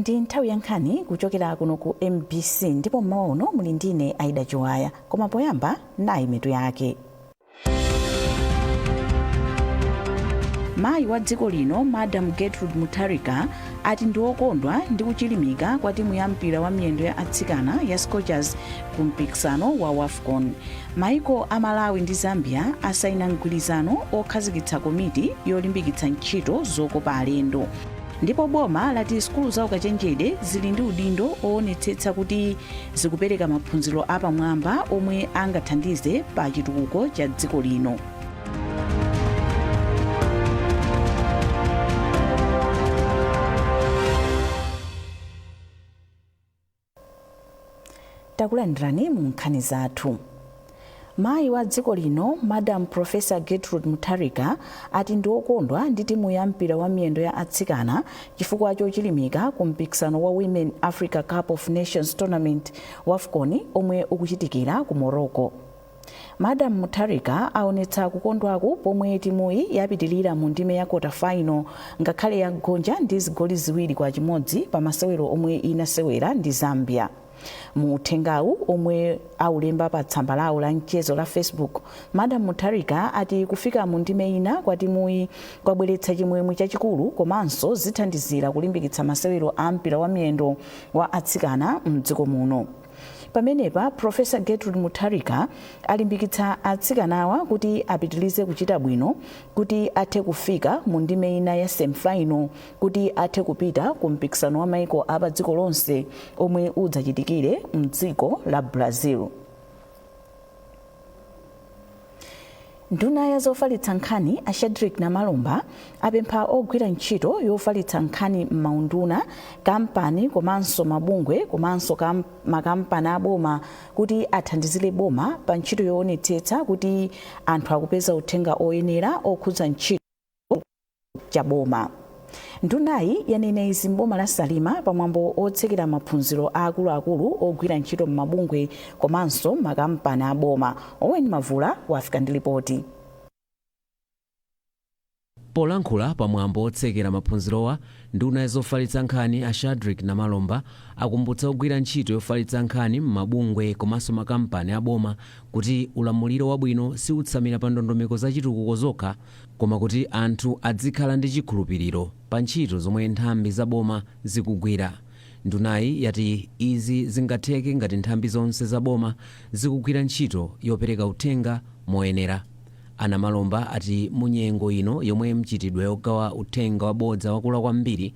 Ndi nthawi ya nkhani kuchokera kuno ku MBC ndipo mmawa uno muli ndine Aida Joaya, koma poyamba nayi mitu yake. Mayi wa dziko lino Madam Gertrude Mutharika ati ndi okondwa ndi kuchilimika kwa timu ya mpira wa miyendo ya atsikana ya Scorchers ku mpikisano wa WAFCON. Maiko a Malawi ndi Zambia asaina mgwirizano okhazikitsa komiti yolimbikitsa ntchito zokopa alendo. Ndipo boma lati skulu za ukachenjede zili ndi udindo oonetsetsa kuti zikupereka maphunziro apamwamba omwe angathandize pa chitukuko cha dziko lino. Takulandirani mu nkhani zathu. Mayi wa dziko lino Madam Professor Gertrude Mutharika ati ndi okondwa ndi timu ya mpira wa miyendo ya atsikana chifukwa chochilimika ku mpikisano wa Women Africa Cup of Nations Tournament WAFCON omwe ukuchitikira ku Morocco. Madam Mutharika aonetsa kukondwaku pomwe timuyi yapitilira mu ndime ya quarter final ngakhale yagonja ndi zigoli ziwiri kwa chimodzi pa masewero omwe inasewera ndi Zambia. Mu uthengawu omwe aulemba pa tsamba lawo la mchezo la Facebook, Madam Mutharika ati kufika mu ndime ina kwa timuyi kwabweretsa chimwemwe chachikulu komanso zithandizira kulimbikitsa masewero a mpira wa miyendo wa atsikana mdziko muno. Pamenepa Professor Gertrude Mutharika alimbikitsa atsikanawa kuti apitilize kuchita bwino kuti athe kufika mu ndime ina ya semi-final kuti athe kupita ku mpikisano wa maiko apa dziko lonse omwe udzachitikire mdziko la Brazil. Nduna ya zofalitsa nkhani a Shadrack Namalomba apempha ogwira ntchito yofalitsa nkhani m'maunduna, kampani komanso mabungwe komanso makampani aboma kuti athandizire boma pa ntchito yoonetsetsa kuti anthu akupeza uthenga oyenera okhudza ntchito cha boma. Ndunayi yanena izi mboma la Salima pamwambo otsekera maphunziro akuluakulu ogwira ntchito m'mabungwe komanso makampani aboma. Owen Mavula wafika ndi ripoti. Polankhula pamwambo otsekera maphunzirowa, nduna ya zofalitsa nkhani a Shadrack Namalomba akumbutsa ogwira ntchito yofalitsa nkhani m'mabungwe komanso makampani aboma kuti ulamuliro wabwino siutsamira pa ndondomeko za chitukuko zokha, koma kuti anthu adzikhala ndi chikhulupiriro pa ntchito zomwe nthambi za boma zikugwira. Ndunayi yati izi zingatheke ngati nthambi zonse za boma zikugwira ntchito yopereka uthenga moyenera. Namalomba ati munyengo ino yomwe mchitidwe ogawa uthenga wabodza wakula kwambiri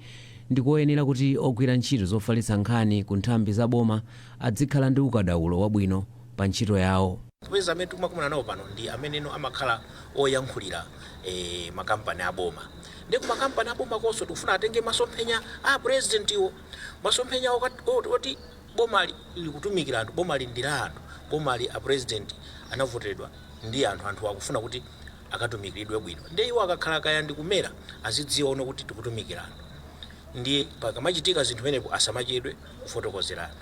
ndikoyenera kuti ogwira ntchito zofalitsa nkhani ku nthambi za boma adzikhala ndi ukadaulo wabwino pa ntchito yawo. Popeza amene timakumana nawo pano ndi ameneno amakhala oyankhulira makampani aboma. Ndi ku makampani aboma konso tikufuna atenge masomphenya a president iwo, masomphenya oti boma likutumikira anthu, boma lindira anthu, boma a president anavotedwa ndi anthu akufuna kuti akatumikiridwe bwino. Ndi iwo akakhala kaya ndi kumera azidziwa ono kuti tikutumikira anthu. Ndi pakamachitika zinthu menepo asamachedwe kufotokozera anthu.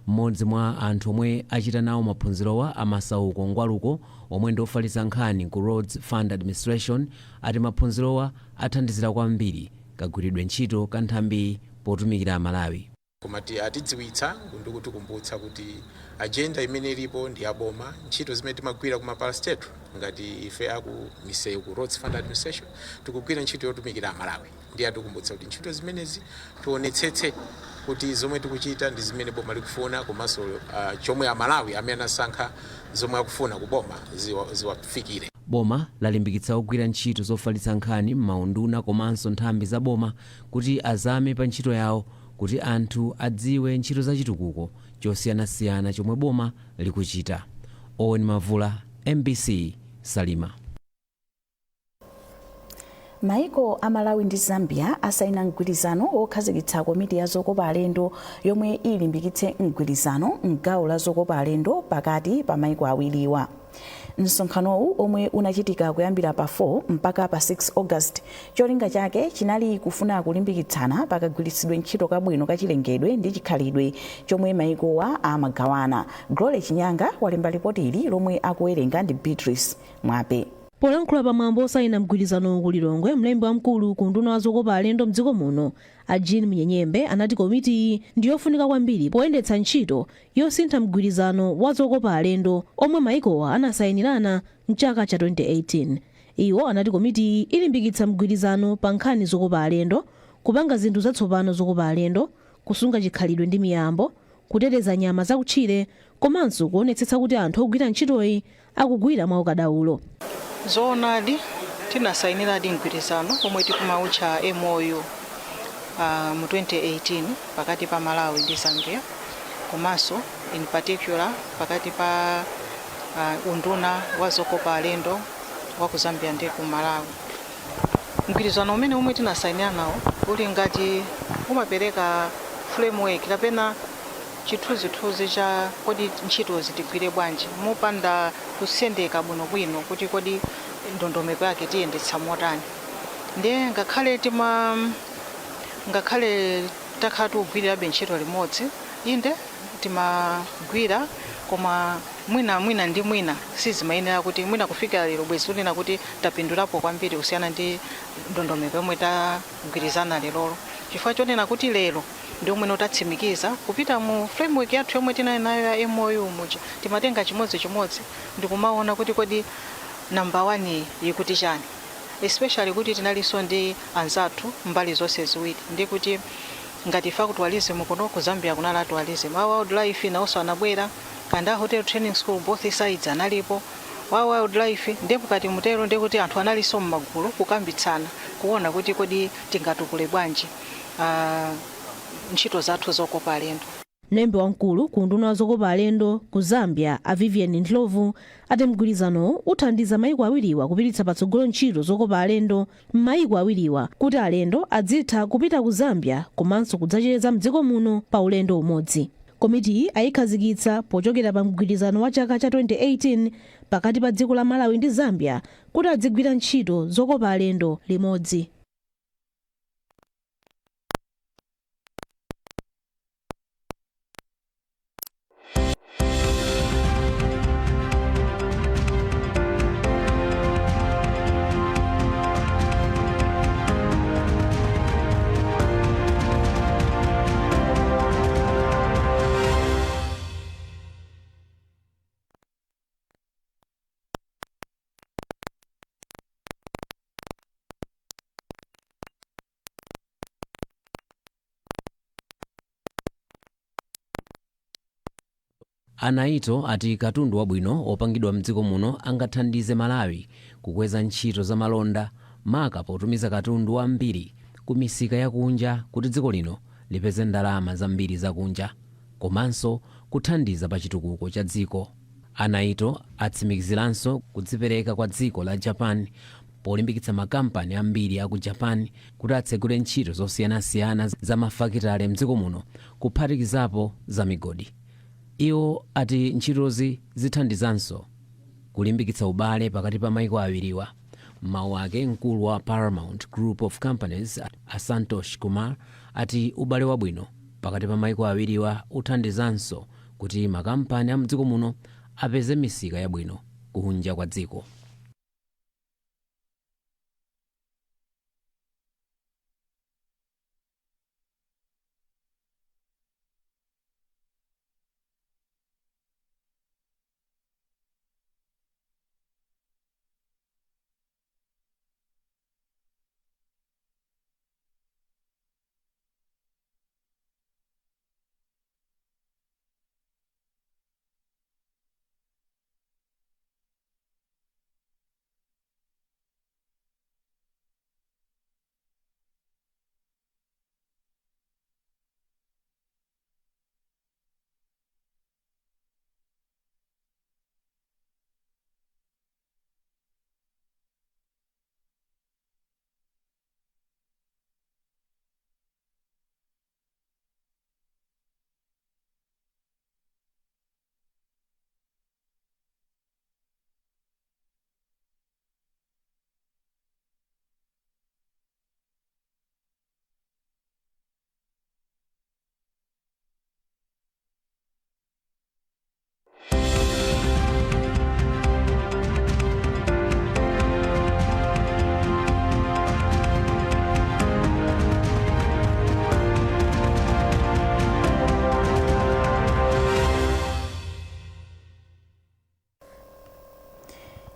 Mmodzi mwa anthu omwe achita nawo maphunzirowa amasauko ngwaluko omwe ndi ofalitsa nkhani ku Roads Fund Administration ati maphunzirowa athandizira kwambiri kagwiridwe ntchito ka nthambi potumikira Malawi. Komati atidziwitsa ndikutikumbutsa kuti agenda imene ilipo ndi aboma, ntchito zimene timagwira ku mapalasteto ngati ife aku misewu ku Roads Fund Administration tikugwira ntchito yotumikira Malawi. Ndi atikumbutsa kuti ntchito zimenezi tionetsetse kuti zomwe tikuchita ndi zimene boma likufuna komanso chomwe Amalawi amene asankha zomwe akufuna ku boma ziwafikire. Boma lalimbikitsa ogwira ntchito zofalitsa nkhani m'maunduna komanso nthambi za boma kuti azame pa ntchito yawo kuti anthu adziwe ntchito za chitukuko chosiyanasiyana chomwe boma likuchita. Owen Mavula, MBC, Salima. Maiko a Malawi ndi Zambia asaina mgwirizano okhazikitsa komiti ya zokopa alendo yomwe ilimbikitse mgwirizano m'gawo la zokopa alendo pakati pa maiko awiriwa. Msonkhanowu omwe unachitika kuyambira pa 4 mpaka pa 6 August cholinga chake chinali kufuna kulimbikitsana pakagwiritsidwe ntchito kabwino kachilengedwe ndi chikhalidwe chomwe maikowa amagawana. Glory Chinyanga walemba ripoti ili lomwe akuwerenga ndi Beatrice Mwape. Polankhula pamwambo osayina mgwirizano ku Lilongwe, mlembi wamkulu ku nduna wa zokopa alendo mdziko muno Jean Munyenyembe anati komiti iyi ndiyofunika kwambiri poyendetsa ntchito yosintha mgwirizano wa zokopa alendo omwe maikowa anasayinirana mchaka cha 2018. Iwo anati komiti iyi ilimbikitsa mgwirizano pa nkhani zokopa alendo, kupanga zinthu zatsopano zokopa alendo, kusunga chikhalidwe ndi miyambo, kuteteza nyama zakutchire, komanso kuonetsetsa kuti anthu ogwira ntchitoyi akugwira mwaukadaulo. Zoonadi tinasayiniradi mgwirizano omwe tikumaucha MOU mu 2018 pakati pa Malawi ndi Zambia, komanso in particular pakati pa unduna wa zokopa alendo wa ku Zambia ndi ku Malawi. Mgwirizano umene omwe tinasayinira nawo uli ngati umapereka framework kapena chithunzithunzi cha kodi ntchito zitigwire bwanji mopanda kusendeka bwinobwino kuti kodi ndondomeko yake tiyendetsa motani. Ndiye ngakhale takhala tikugwirirabe ntchito limodzi, inde timagwira koma mwina ndi mwina sizimayenera kuti mwina kufika lero bwezi kunena kuti tapindulapo kwambiri kusiyana ndi ndondomeko yomwe tagwirizana lerolo. Chifukwa chonena kuti lero ndi omwe tatsimikiza kupita mu framework yathu yomwe tinayo nayo ya MOU muja timatenga chimodzimodzi ndi kumaona kuti kodi number 1 ikuti chani, especially kuti tinalinso ndi anzathu mbali zonse ziwiri, ndi kuti ngati factualism kuno ku Zambia kuna naturalism, wildlife nawonso anabwera, kanda hotel training school both sides analipo wildlife, ndipo kati mutero ndi kuti anthu analinso mmagulu kukambitsana kuona kuti kodi tingatukule bwanji ntchito zathu zokopa alendo. Mlembi wamkulu ku nduna wa zokopa alendo ku Zambia Vivian Ndlovu ati mgwirizano uthandiza maiko awiriwa kupititsa patsogolo ntchito zokopa alendo m'maiko awiriwa kuti alendo adzitha kupita ku Zambia komanso kudzacheza mdziko muno pa ulendo umodzi. Komiti ayikhazikitsa pochokera pa mgwirizano wa chaka cha 2018 pakati pa dziko la Malawi ndi Zambia kuti adzigwira ntchito zokopa alendo limodzi. Anaito ati katundu wabwino opangidwa mdziko muno angathandize Malawi kukweza ntchito za malonda maka potumiza katundu wambiri ku misika yakunja kuti dziko lino lipeze ndalama zambiri zakunja komanso kuthandiza pa chitukuko cha dziko. Anaito atsimikiziranso kudzipereka kwa dziko la Japan polimbikitsa makampani ambiri aku Japan kuti atsegule ntchito zosiyanasiyana za mafakitale mdziko muno kuphatikizapo za migodi. Iwo ati ntchitozi zithandizanso kulimbikitsa ubale pakati pa maiko awiriwa. Mawu ake mkulu wa Paramount Group of Companies Asantosh Kumar ati ubale wabwino pakati pa maiko awiriwa uthandizanso kuti makampani a mdziko muno apeze misika yabwino kunja kwa dziko.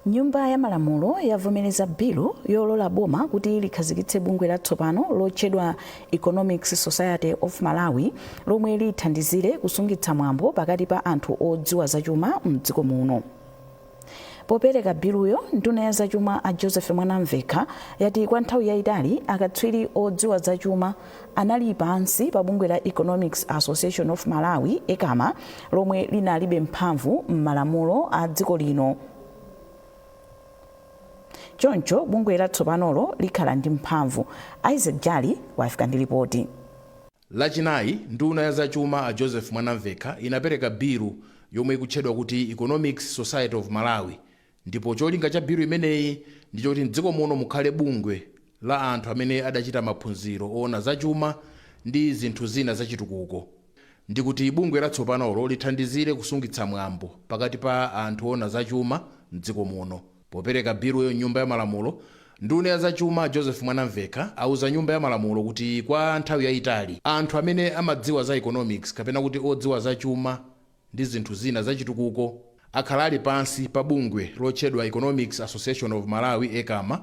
Nyumba ya Malamulo yavomereza bilu yolola boma kuti likhazikitse bungwe latsopano lotchedwa Economics Society of Malawi lomwe lithandizire kusungitsa mwambo pakati pa anthu odziwa zachuma m'dziko muno. Popereka biluyo, nduna ya zachuma a Joseph Mwanamvekha yati kwa nthawi yayitali akatswiri odziwa zachuma anali pansi pa bungwe la Economics Association of Malawi ECAMA lomwe linalibe mphamvu m'malamulo a dziko lino. Choncho bungwe latsopanolo likhala ndi mphamvu. Isaac Jali wafika ndi ripoti. Lachinayi, nduna ya zachuma a Joseph Mwanamvekha inapereka bilu yomwe ikutchedwa kuti Economics Society of Malawi, ndipo cholinga cha bilu imeneyi ndicho kuti m'dziko muno mukhale bungwe la anthu amene adachita maphunziro oona zachuma ndi zinthu zina zachitukuko. Ndikuti bungwe latsopanolo lithandizire kusungitsa mwambo pakati pa anthu oona zachuma m'dziko muno. Popereka bilu yo Nyumba ya Malamulo, nduna ya zachuma Joseph Mwanamvekha auza Nyumba ya Malamulo kuti kwa nthawi yayitali anthu amene amadziwa za economics kapena kuti odziwa zachuma ndi zinthu zina zachitukuko akhala ali pansi pa bungwe lotchedwa Economics Association of Malawi ECAMA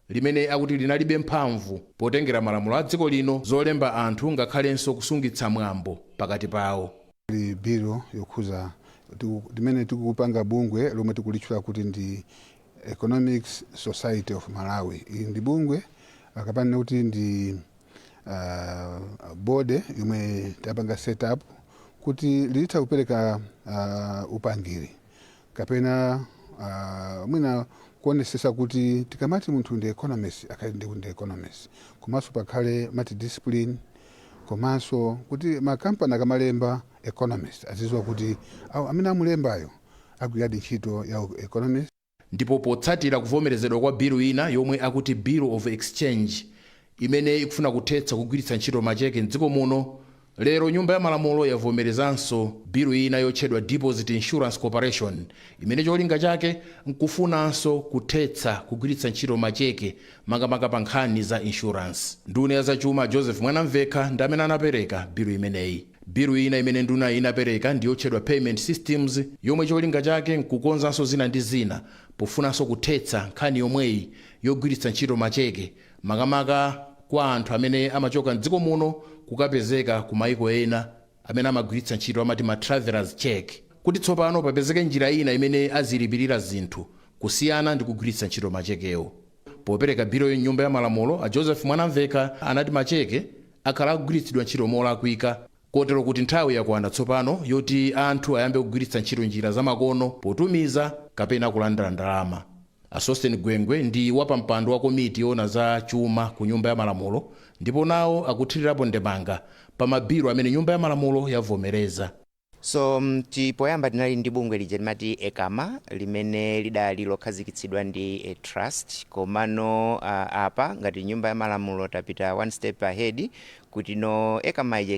limene akuti linalibe mphamvu potengera malamulo a dziko lino zolemba anthu ngakhalenso kusungitsa mwambo pakati pawo. Bilu yokhuza limene tikupanga bungwe lomwe tikulitchula kuti ndi Economics Society of Malawi. Ndi bungwe akapana kuti ndi bode yomwe tapanga set up kuti lilitha kupereka upangiri kapena mwina kuonesesa kuti tikamati munthu ndi economist akhale ndi economist komanso pakhale multidiscipline komanso kuti makampani akamalemba economist azizwa kuti amene amulembayo agwiradi ntchito ya economist. Ndipo potsatira kuvomerezedwa kwa bilu ina yomwe akuti Bill of Exchange imene ikufuna kuthetsa kugwiritsa ntchito macheke m'dziko muno, lero Nyumba ya Malamulo yavomerezanso bilu ina yotchedwa Deposit Insurance Corporation imene cholinga chake nkufunanso kuthetsa kugwiritsa ntchito macheke makamaka pa nkhani za insurance. Nduna ya zachuma Joseph Mwanamvekha ndi amene anapereka bilu imeneyi. Bilu ina imene nduna inapereka ndi yotchedwa Payment Systems yomwe cholinga chake nkukonzanso zina ndi zina pofunanso kuthetsa nkhani yomweyi yogwiritsa ntchito macheke makamaka kwa anthu amene amachoka m'dziko muno kukapezeka ku maiko ena amene amagwiritsa ntchito amati ma travelers check, kuti tsopano papezeke njira ina imene azilipirira zinthu kusiyana ndi kugwiritsa ntchito machekewo. Popereka bilu yo Nyumba ya Malamulo a Joseph Mwanamvekha anati macheke akhala akugwiritsidwa ntchito molakwika, kotero kuti nthawi yakwana tsopano yoti anthu ayambe kugwiritsa ntchito njira zamakono potumiza kapena kulandira ndalama. Asosteni Gwengwe ndi wapampando wa komiti yona za chuma ku Nyumba ya Malamulo, ndipo nawo akuthirirapo ndemanga pa mabilu amene Nyumba ya Malamulo yavomereza. So tipoyamba tinali ndi bungwe lija limati ECAMA limene lidali lokhazikitsidwa ndi trust, komano apa ngati Nyumba ya Malamulo tapita one step ahead kuti no ECAMA ije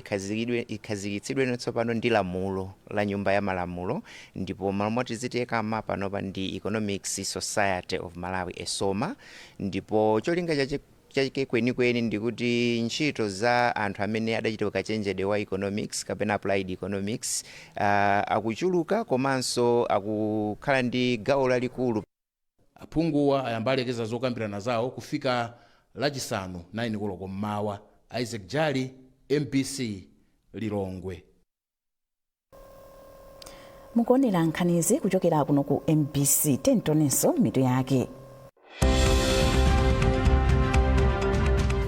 ikhazikitsidwe tsopano ndi lamulo la Nyumba ya Malamulo, ndipo malamulo tiziti ECAMA panopa ndi Economics Society of Malawi ESOMA, ndipo cholinga chake kwenikweni ndikuti ntchito za anthu amene adachita kachenjede wa economics kapena applied economics akuchuluka komanso akukhala ndi gawo lalikulu. Aphunguwa ayambalekeza zokambirana zawo kufika lachisanu 9 koloko mmawa. Isaac Jali, MBC Lilongwe. Mukuonera nkhanizi kuchokera kuno ku MBC. Tentonenso mitu yake.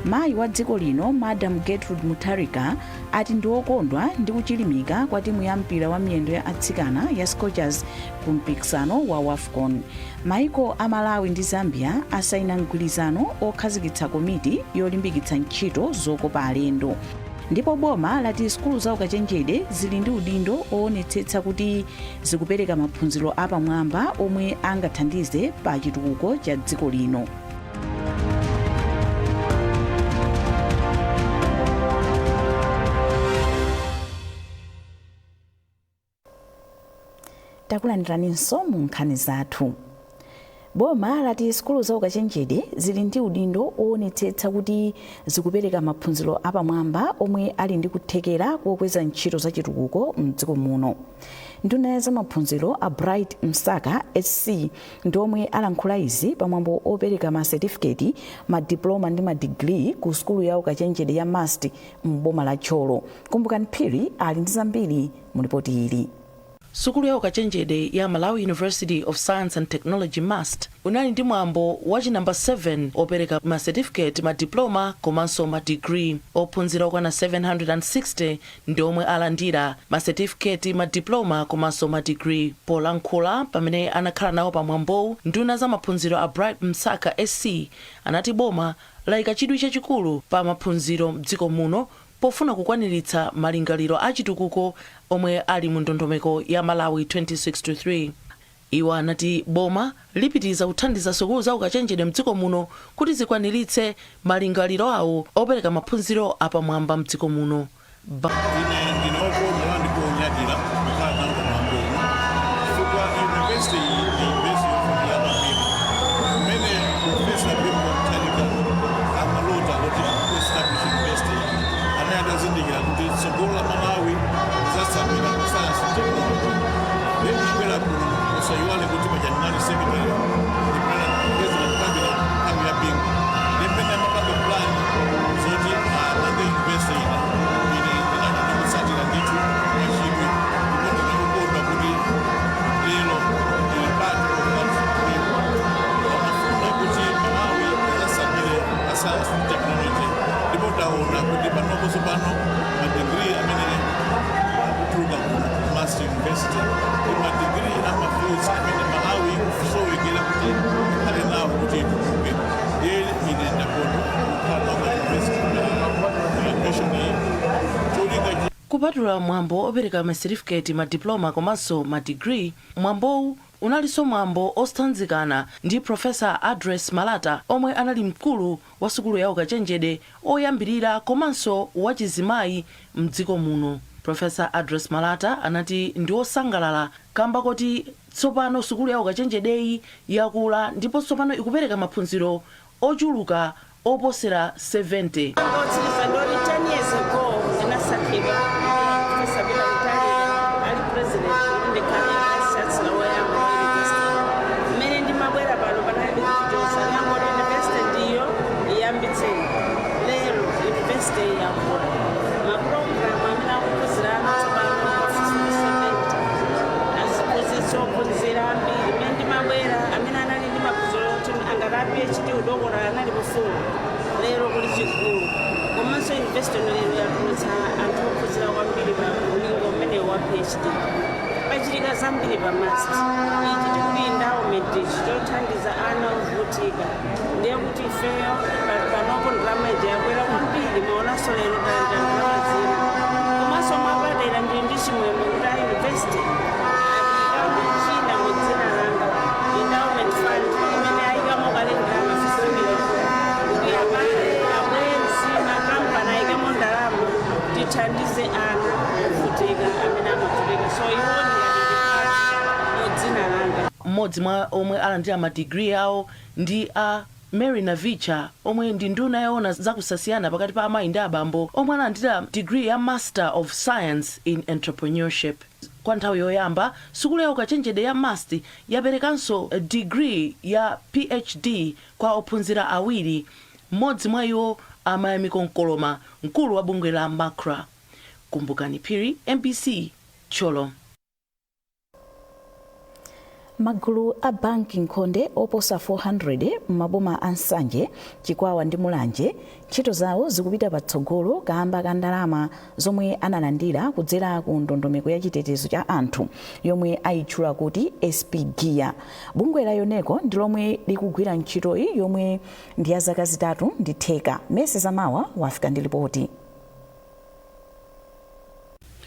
Mayi wa dziko lino Madam Gertrude Mutharika ati ndiwokondwa ndi kuchilimika kwa timu ya mpira wa miyendo ya atsikana ya Scorchers ku mpikisano wa WAFCON. Maiko a Malawi ndi Zambia asaina mgwirizano okhazikitsa komiti yolimbikitsa ntchito zokopa alendo. Ndipo boma lati skulu za ukachenjede zili ndi udindo oonetsetsa kuti zikupereka maphunziro apamwamba omwe angathandize pa chitukuko cha dziko lino. Takulandiraniso mu nkhani zathu. boma lati sukulu za ukachenjede zili ndi udindo oonetsetsa kuti zikupereka maphunziro apamwamba omwe ali ndi kuthekera kokweza ntchito za chitukuko mdziko muno. Nduna za maphunziro a Bright Msaka SC ndi omwe alankhula izi pamwambo opereka ma certificate, ma diploma ndi ma degree ku sukulu ya ukachenjede ya MUST m'boma la Tcholo. Kumbukani Phiri ali ndi zambiri mu ripoti ili. Sukulu ya ukachenjede ya Malawi University of Science and Technology MUST unali ndi mwambo wachi namba 7 opereka ma certificate, ma diploma komanso ma degree. Ophunzira okwana 760 ndi omwe alandira ma certificate, ma diploma komanso ma degree. Polankhula pamene anakhala nawo pamwambowu, nduna za maphunziro a Bright Msaka SC anati boma layika chidwi chachikulu pa maphunziro mdziko muno pofuna kukwaniritsa malingaliro a chitukuko omwe ali mu ndondomeko ya Malawi 2063. Iwo anati boma lipitiriza kuthandiza sukulu za ukachenjede mdziko muno kuti zikwaniritse malingaliro awo opereka maphunziro apamwamba mdziko muno. Kupatula mwambo opereka ma certificate, ma diploma komanso ma degree, mwambowu unalinso mwambo otsanzikana ndi Professor Address Malata omwe anali mkulu wa sukulu ya ukachenjede oyambirira komanso wachizimayi mdziko muno. Professor Address Malata anati ndi osangalala kamba kuti tsopano sukulu ya ukachenjedeyi yakula ndipo tsopano ikupereka maphunziro ochuluka oposera 70. PhD udokora anali bufulu lero kuli chikulu komanso university lero yakulitsa anthu ophunzira kwambiri pa ulingo umene wa PhD pachitika zambiri pa MUST. Ichi tikuti endowment chothandiza ana ovutika ndiye kuti ifeyo panopo ndalama ija yakwera kwambiri maonanso lero ndalama zina komanso mwapadera ndili ndi chimwemwe kuti a university china mu dzina langa endowment fund imene ayikamo kale ndalama 50 million kuti abale abwenzi makampani ayikamo ndalama tithandize ana ovutika amene amavutika so iwoni mu dzina langa. Mmodzi mwa omwe alandira ma degree awo ndi a Mary Navicha omwe ndi nduna yaona zakusasiyana pakati pa amayi ndi abambo omwe alandira degree ya Master of Science in Entrepreneurship. Kwa nthawi yoyamba sukulu ya ukachenjede ya MUST yaperekanso degree ya PhD kwa ophunzira awiri, mmodzi mwa iwo Amayamiko Nkoloma, mkulu wa bungwe la MACRA. Kumbukani Phiri, MBC, Tcholo. Magulu a banki nkhonde oposa 400 m'maboma a Nsanje, Chikwawa ndi Mulanje ntchito zawo zikupita patsogolo kamba ka ndalama zomwe analandira kudzera ku ndondomeko ya chitetezo cha anthu yomwe ayitchula kuti SP Gear. Bungwe la Yoneko ndi lomwe likugwira ntchito iyi yomwe ndi ya zaka zitatu ndi theka. Mese Zamawa wafika ndi ripoti.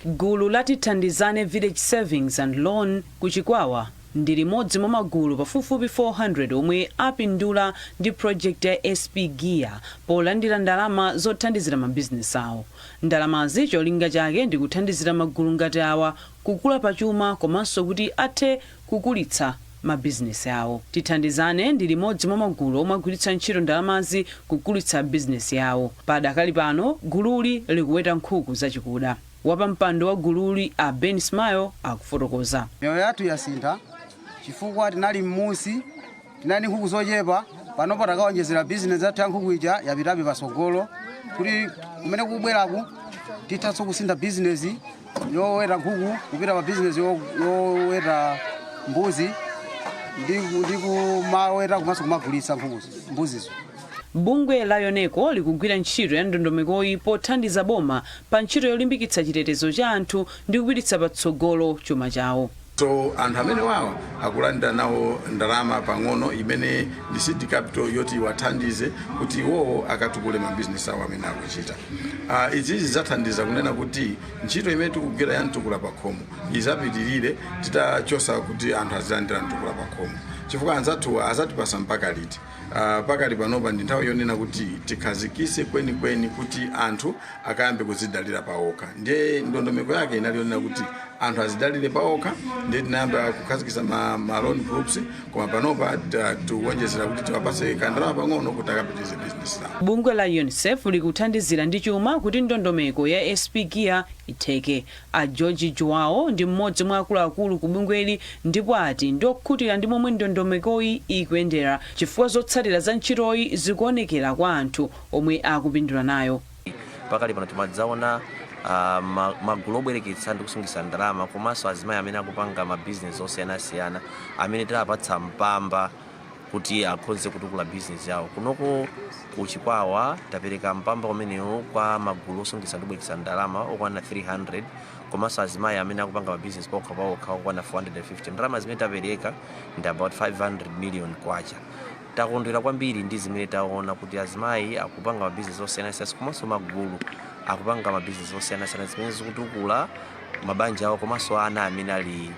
Gulu lati Thandizani Village Savings and Loan ku Chikwawa ndi limodzi mwa magulu pafupifupi 400 omwe apindula ndi project ya SP Gear polandira ndalama zothandizira mabizinesi awo. Ndalamazi cholinga chake ndi kuthandizira magulu ngati awa kukula pachuma komanso kuti athe kukulitsa mabizinesi awo. Tithandizane ndi limodzi mwa magulu omwe agwiritsa ntchito ndalamazi kukulitsa bizinesi yawo. Padakali pano gululi likuweta nkhuku zachikuda. Wapampando wa gululi a Ben Smile akufotokoza. Miyoyo yathu yasintha chifukwa tinali m'musi, tinali nkhuku zochepa, panopo takawonjezera bizinesi yathu ya nkhuku ija yapitabe pasogolo kuti kumene kubweraku tithatso kusintha bizinesi yoweta nkhuku kupita pa bizinesi yoweta mbuzi ndi kumaweta komanso kumagulitsa nkhuku mbuzizo. Bungwe la Yoneko likugwira ntchito ya ndondomekoyi pothandiza boma pa ntchito yolimbikitsa chitetezo cha anthu ndi kupititsa patsogolo chuma chawo. So anthu amene wawa akulandira nawo ndalama pang'ono imene ndi seed capital yoti wathandize kuti iwowo akatukule mabizinesi awo amene akuchita. Izi zidzathandiza kunena kuti ntchito imene tikugwira ya mtukula pa khomo izapitirire titachosa kuti anthu azilandira mtukula pa khomo. Chifukwa anzathu azatipasa mpaka liti. Pakali panopa ndi nthawi yonena kuti tikhazikise kwenikweni kuti anthu akayambe kuzidalira paokha. Ndiye ndondomeko yake inali yonena kuti anthu azidalire paokha, ndiye tinayamba kukhazikisa ma loan groups, koma panopa tiwonjezera kuti tiwapase kandalama pang'ono kuti akapitirize business lawo. Bungwe la UNICEF likuthandizira ndi chuma kuti ndondomeko ya SP Gear itheke. A George Joao ndi mmodzi mwa akuluakulu ku bungweli ndipo ati ndiokhutira ndi momwe ndondomekoyi ikuyendera chifukwa zotsatira za ntchitoyi zikuonekera kwa anthu omwe akupindula nayo. Pakali pano timadzaona magulu obwereketsa ndi kusungitsa ndalama komanso azimayi amene akupanga mabizinesi osiyanasiyana amene tilapatsa mpamba kuti akhoze kutukula bizinesi yawo. Kunoko kuchikwawa tapereka mpamba umenewo kwa magulu osungitsa ndi kubwereketsa ndalama okwana 300 komanso azimayi amene akupanga mabizinesi paokha okwana 450. Ndalama zimene tapereka ndi about 500 million kwacha. Takondwera kwambiri ndi zimene taona kuti azimayi akupanga mabizinesi osiyanasiyana komanso magulu akupanga mabizinesi osiyanasiyana zimene zikutukula mabanja awo komanso ana amene ali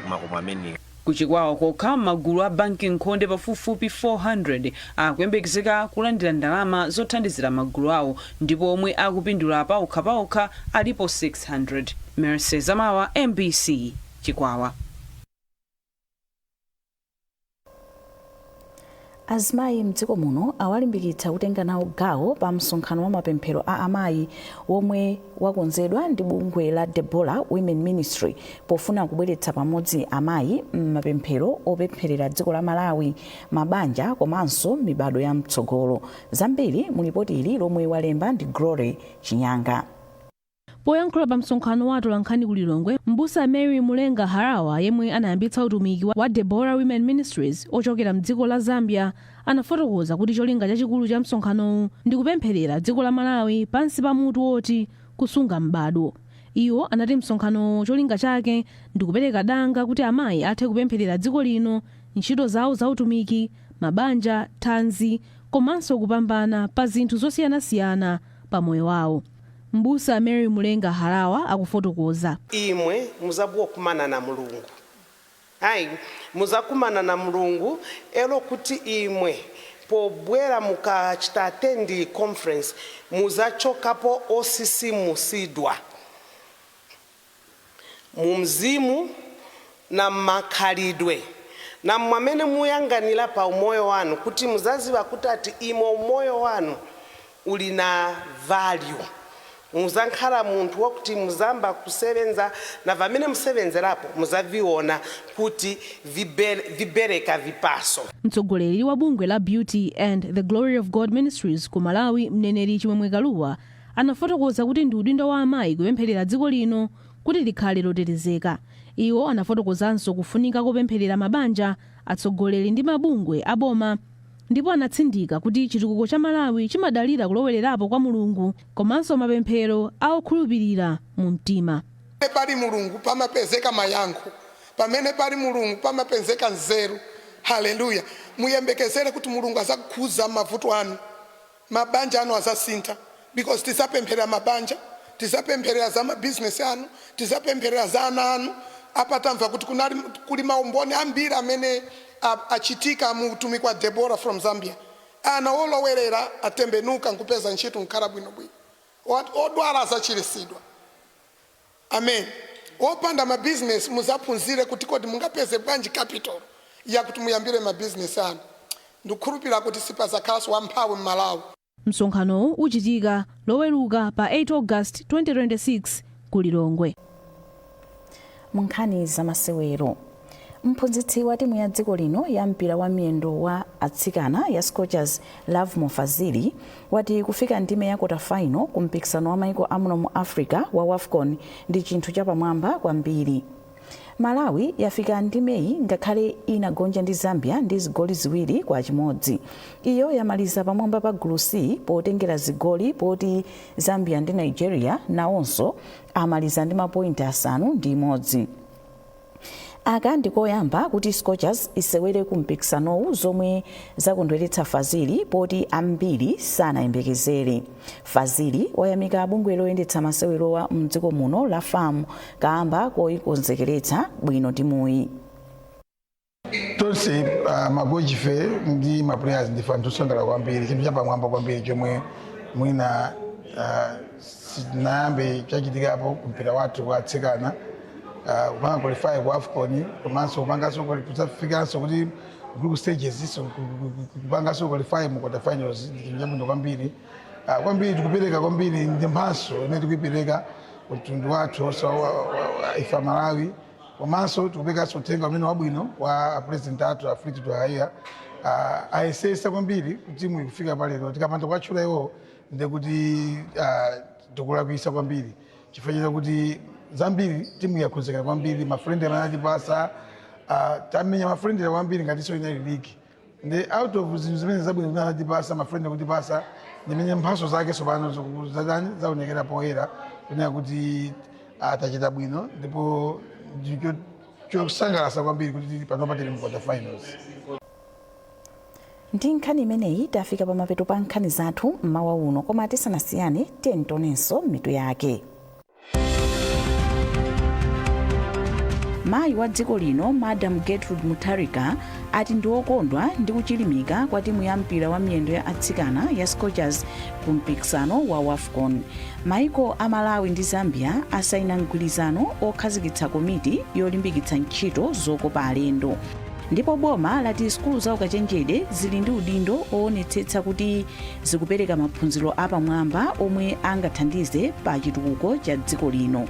makomo amene. Kuchikwawa kokha magulu a banki nkhonde pafupifupi 400 akuyembekezeka kulandira ndalama zothandizira magulu awo ndipo omwe akupindula paokha alipo 600. Mercy Zamawa, MBC, Chikwawa. Azimayi mdziko muno awalimbikitsa kutenga nawo gawo pa msonkhano wa mapemphero a amayi womwe wakonzedwa ndi bungwe la Deborah Women Ministry pofuna kubweretsa pamodzi amayi mapemphero opempherera dziko la Malawi, mabanja komanso mibado ya mtsogolo. Zambiri mulipoti ili lomwe walemba ndi Glory Chinyanga. Poyankhula pa msonkhano wa atolankhani ku Lilongwe, Mbusa Mary Mulenga Harawa yemwe anayambitsa utumiki wa Deborah Women Ministries ochokera mdziko la Zambia anafotokoza kuti cholinga chachikulu cha msonkhanowu ndi kupempherera dziko la Malawi pansi pa mutu woti kusunga mbadwo. Iwo anati msonkhanowu cholinga chake ndi kupereka danga kuti amayi athe kupempherera dziko lino, ntchito zawo za utumiki, mabanja, thanzi komanso kupambana pa zinthu zosiyanasiyana pa moyo wawo. Mbusa Mary Mulenga Harawa akufotokoza. Imwe muzabuwa kumana na Mulungu. Muzakumana na Mulungu elo kuti imwe pobwera mukachita attend conference muzachokapo osisimusidwa mumzimu na makhalidwe na mwamene muyanganira pa umoyo wanu kuti muzaziwa kuti ati imwe umoyo wanu uli na value. Muzankhala munthu wakuti muzamba kusevenza na vamene musevenzerapo muzaviona kuti vibereka vipaso. Mtsogoleri wa bungwe la Beauty and the Glory of God Ministries ku Malawi, mneneri Chimwemwe Kaluwa, anafotokoza kuti ndi udindo wa amayi kupempherera dziko lino kuti likhale lotetezeka. Iwo anafotokozanso kufunika kopempherera mabanja, atsogoleri ndi mabungwe aboma, ndipo anatsindika kuti chitukuko cha Malawi chimadalira kulowererapo kwa Mulungu komanso mapemphero aokhulupirira mu mtima. Pali Mulungu pamapezeka mayankho, pamene pali Mulungu pamapezeka nzeru. Haleluya. Muyembekezere kuti Mulungu azakukhuza mavuto anu, mabanja anu azasintha, because tisapempherera mabanja, tisapempherera za business anu, tisapempherera za ana anu. Apa tamva kuti kuli maumboni ambiri amene achitika mu utumiki wa Deborah from Zambia. Ana olowerera atembenuka nkupeza ntchito nkhala bwinobwino. Odwala azachiritsidwa. Amen. Opanda ma business muzaphunzire kuti kodi mungapeze bwanji capital yakuti muyambire mabizinesi anu. Ndikukhulupirira kuti sipazakhalanso wamphamvu m'Malawi. msonkhanowu uchitika loweruka pa 8 August 2026 ku Lilongwe. Munkhani za masewero. Mphunzitsi wa timu ya dziko lino ya mpira wa miyendo wa atsikana ya Scorchers Love Mofazili wati kufika ndime ya quarter final ku mpikisano wa maiko amuno mu Africa wa WAFCON ndi chinthu chapamwamba kwambiri. Malawi yafika ndimeyi ngakhale inagonja ndi Zambia ndi zigoli ziwiri kwa chimodzi. Iyo yamaliza pamwamba pa gulu C potengera zigoli poti Zambia ndi Nigeria nawonso amaliza ndi mapointi 5-1. Aka ndikoyamba kuti Scorchers isewere ku mpikisanowu zomwe zakondweretsa Fazili poti ambiri sanayembekezere. Fazili wayamika bungwe loyendetsa masewero wa mdziko muno la FAM kamba koyikonzekeretsa bwino timuyi. Tonse magojife ndi maplayers ndifana tusangala kwambiri chinthu chapamwamba kwambiri chomwe mwina sinayambe chachitikapo kumpira wathu wa atsikana kupanga qualify ku AFCON komanso kupanganso kusafikanso kuti group stages iso kupanganso qualify mu quarter finals ndichinjabwino kwambiri kwambiri tikupereka kwambiri ndi mphaso imene tikuipereka mtundu wathu ifa Malawi komanso tikupekanso uthenga umene wabwino wa president athu Afrika Twahaya ayesesa kwambiri kuti timu ikufika palero tikamanda kwatchula iwo ndekuti tikulakwisa kwambiri chifukwa kuti zambiri timu yakonzekera kwambiri mafrende anatipasa tamenya mafrende kwambiri ngatiso inali ligi ndi out of zinthu zimene zabwino anatipasa mafrende kutipasa ndimene mphaso zake sopano zaonekera poyera kunena kuti tachita bwino ndipo chosangalatsa kwambiri kuti panopa tili mu quarter finals. Ndi nkhani imeneyi tafika pa mapeto pa nkhani zathu mmawa uno koma tisanasiyane tentonenso mitu yake. Mayi wa dziko lino Madam Gertrude Mutharika ati ndiwokondwa ndi kuchilimika kwa timu ya mpira wa miyendo ya atsikana ya Scorchers ku mpikisano wa WAFCON. Maiko a Malawi ndi Zambia asaina mgwirizano okhazikitsa komiti yolimbikitsa ntchito zokopa alendo. Ndipo boma lati skulu za ukachenjede zili ndi udindo oonetsetsa kuti zikupereka maphunziro apamwamba omwe angathandize pa chitukuko cha dziko lino.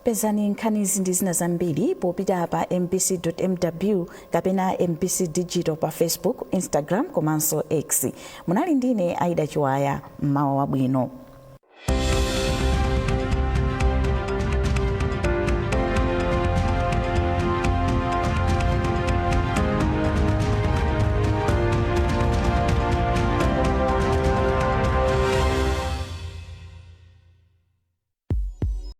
Pezani nkhanizi ndi zina zambiri popita pa mbc.mw kapena MBC Digital pa Facebook, Instagram komanso X. Munali ndine Aida Chiwaya, mmawa wabwino.